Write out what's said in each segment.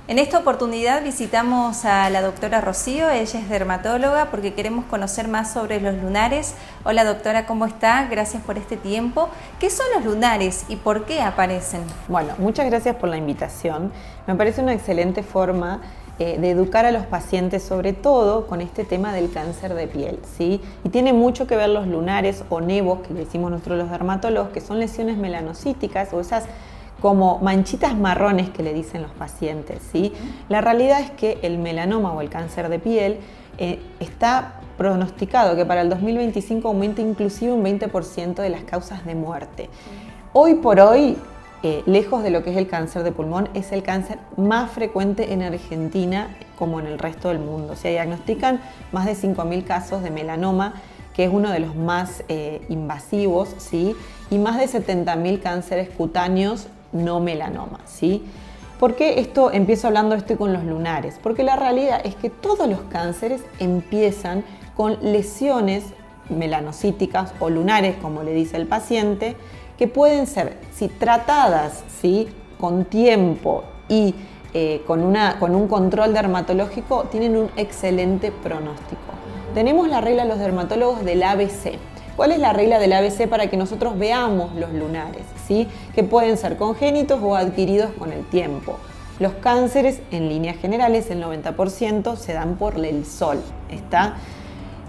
En esta oportunidad visitamos a la doctora Rocío, ella es dermatóloga porque queremos conocer más sobre los lunares. Hola doctora, ¿cómo está? Gracias por este tiempo. ¿Qué son los lunares y por qué aparecen? Bueno, muchas gracias por la invitación. Me parece una excelente forma de educar a los pacientes, sobre todo con este tema del cáncer de piel, ¿sí? Y tiene mucho que ver los lunares o nevos, que le decimos nosotros los dermatólogos, que son lesiones melanocíticas o esas como manchitas marrones que le dicen los pacientes, ¿sí? La realidad es que el melanoma o el cáncer de piel está pronosticado que para el 2025 aumente inclusive un 20% de las causas de muerte. Hoy por hoy, lejos de lo que es el cáncer de pulmón, es el cáncer más frecuente en Argentina como en el resto del mundo. Se diagnostican más de 5.000 casos de melanoma, que es uno de los más invasivos, ¿sí? Y más de 70.000 cánceres cutáneos no melanoma, ¿sí? ¿Por qué empiezo hablando esto con los lunares? Porque la realidad es que todos los cánceres empiezan con lesiones melanocíticas o lunares, como le dice el paciente, que pueden ser, si tratadas, ¿sí?, con tiempo y con un control dermatológico, tienen un excelente pronóstico. Tenemos la regla de los dermatólogos del ABC. ¿Cuál es la regla del ABC para que nosotros veamos los lunares? ¿Sí? Que pueden ser congénitos o adquiridos con el tiempo. Los cánceres, en líneas generales, el 90% se dan por el sol. ¿Está?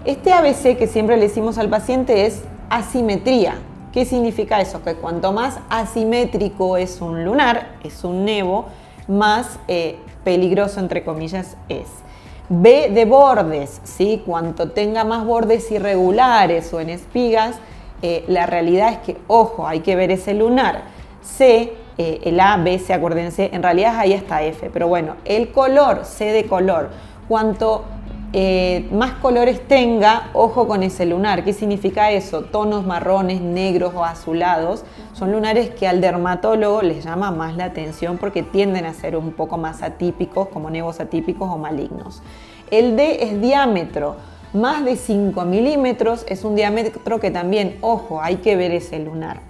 Este ABC que siempre le decimos al paciente es asimetría. ¿Qué significa eso? Que cuanto más asimétrico es un lunar, es un nevo, más peligroso, entre comillas, es. B de bordes, ¿sí? Cuanto tenga más bordes irregulares o en espigas, la realidad es que, ojo, hay que ver ese lunar. C, el A, B, C, acuérdense, en realidad ahí está F, pero bueno, el color, C de color, cuanto más colores tenga, ojo con ese lunar. ¿Qué significa eso? Tonos marrones, negros o azulados son lunares que al dermatólogo les llama más la atención porque tienden a ser un poco más atípicos, como nevos atípicos o malignos. El D es diámetro. Más de 5 milímetros es un diámetro que también, ojo, hay que ver ese lunar.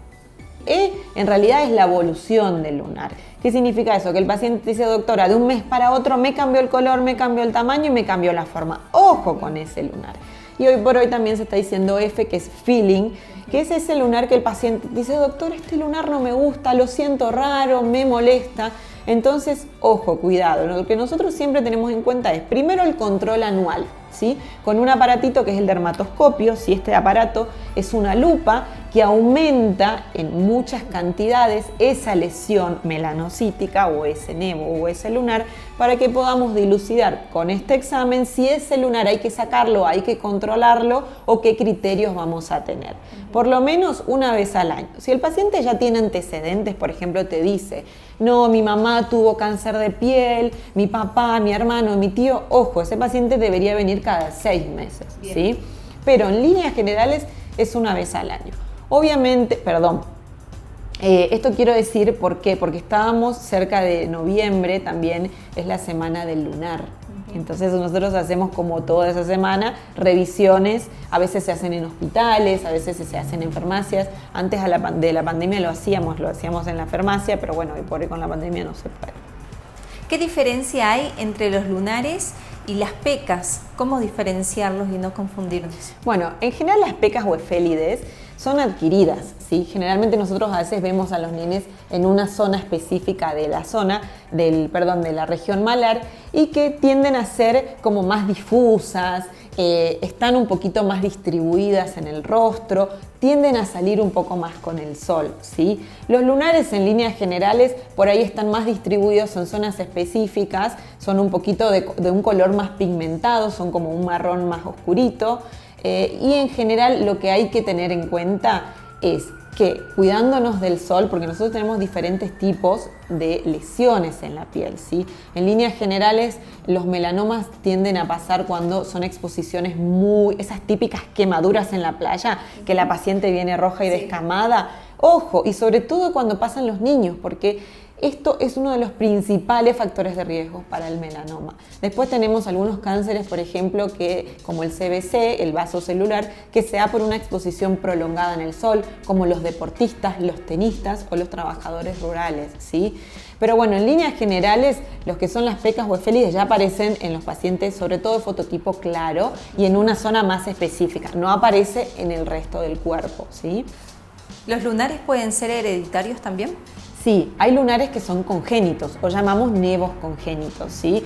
E en realidad es la evolución del lunar. ¿Qué significa eso? Que el paciente dice, doctora, de un mes para otro me cambió el color, me cambió el tamaño y me cambió la forma. Ojo con ese lunar. Y hoy por hoy también se está diciendo F, que es feeling, que es ese lunar que el paciente dice, doctor, este lunar no me gusta, lo siento raro, me molesta. Entonces, ojo, cuidado. Lo que nosotros siempre tenemos en cuenta es primero el control anual, ¿sí? Con un aparatito que es el dermatoscopio, ¿sí? Este aparato es una lupa que aumenta en muchas cantidades esa lesión melanocítica o ese nevo o ese lunar para que podamos dilucidar con este examen si ese lunar hay que sacarlo, hay que controlarlo o qué criterios vamos a tener. Por lo menos una vez al año. Si el paciente ya tiene antecedentes, por ejemplo, te dice, no, mi mamá tuvo cáncer de piel, mi papá, mi hermano, mi tío, ojo, ese paciente debería venir cada 6 meses, ¿sí? Pero en líneas generales es una vez al año. Obviamente, esto quiero decir ¿por qué? Porque estábamos cerca de noviembre, también es la semana del lunar. Entonces nosotros hacemos como toda esa semana revisiones, a veces se hacen en hospitales, a veces se hacen en farmacias. Antes de la pandemia lo hacíamos en la farmacia, pero bueno, hoy por hoy con la pandemia no se puede. ¿Qué diferencia hay entre los lunares y las pecas? ¿Cómo diferenciarlos y no confundirnos? Bueno, en general las pecas o efélides son adquiridas, ¿sí? Generalmente nosotros a veces vemos a los nenes en una zona específica de la región malar y que tienden a ser como más difusas, están un poquito más distribuidas en el rostro, tienden a salir un poco más con el sol, ¿sí? Los lunares en líneas generales por ahí están más distribuidos en zonas específicas, son un poquito de un color más pigmentado, son como un marrón más oscurito. Y en general lo que hay que tener en cuenta es que cuidándonos del sol, porque nosotros tenemos diferentes tipos de lesiones en la piel, ¿sí? En líneas generales, los melanomas tienden a pasar cuando son exposiciones esas típicas quemaduras en la playa, que la paciente viene roja y descamada. Ojo, y sobre todo cuando pasan los niños, porque esto es uno de los principales factores de riesgo para el melanoma. Después tenemos algunos cánceres, por ejemplo, como el CBC, el vaso celular, que se da por una exposición prolongada en el sol, como los deportistas, los tenistas o los trabajadores rurales, ¿sí? Pero bueno, en líneas generales, los que son las pecas o esfélides ya aparecen en los pacientes, sobre todo de fototipo claro y en una zona más específica, no aparece en el resto del cuerpo, ¿sí? ¿Los lunares pueden ser hereditarios también? Sí, hay lunares que son congénitos o llamamos nevos congénitos, ¿sí?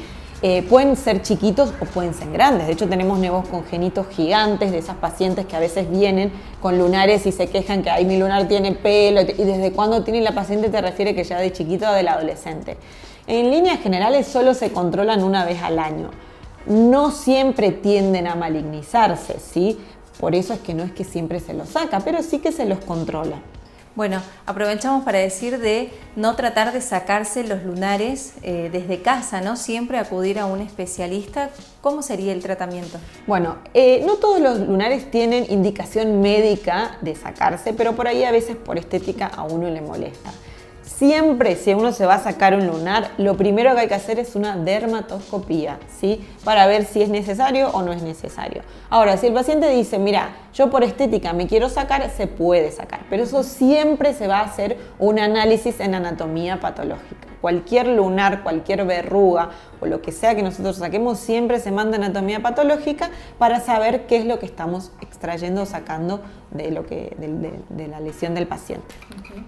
Pueden ser chiquitos o pueden ser grandes. De hecho, tenemos nevos congénitos gigantes de esas pacientes que a veces vienen con lunares y se quejan que mi lunar tiene pelo. ¿Y desde cuándo tiene la paciente? Te refiere que ya de chiquito o del adolescente. En líneas generales solo se controlan una vez al año. No siempre tienden a malignizarse, ¿sí? Por eso es que no es que siempre se los saca, pero sí que se los controla. Bueno, aprovechamos para decir de no tratar de sacarse los lunares desde casa, ¿no? Siempre acudir a un especialista. ¿Cómo sería el tratamiento? Bueno, no todos los lunares tienen indicación médica de sacarse, pero por ahí a veces por estética a uno le molesta. Siempre, si uno se va a sacar un lunar, lo primero que hay que hacer es una dermatoscopía, ¿sí? Para ver si es necesario o no es necesario. Ahora, si el paciente dice, mira, yo por estética me quiero sacar, se puede sacar, pero eso siempre se va a hacer un análisis en anatomía patológica. Cualquier lunar, cualquier verruga o lo que sea que nosotros saquemos, siempre se manda a anatomía patológica para saber qué es lo que estamos extrayendo o sacando de la lesión del paciente. Okay.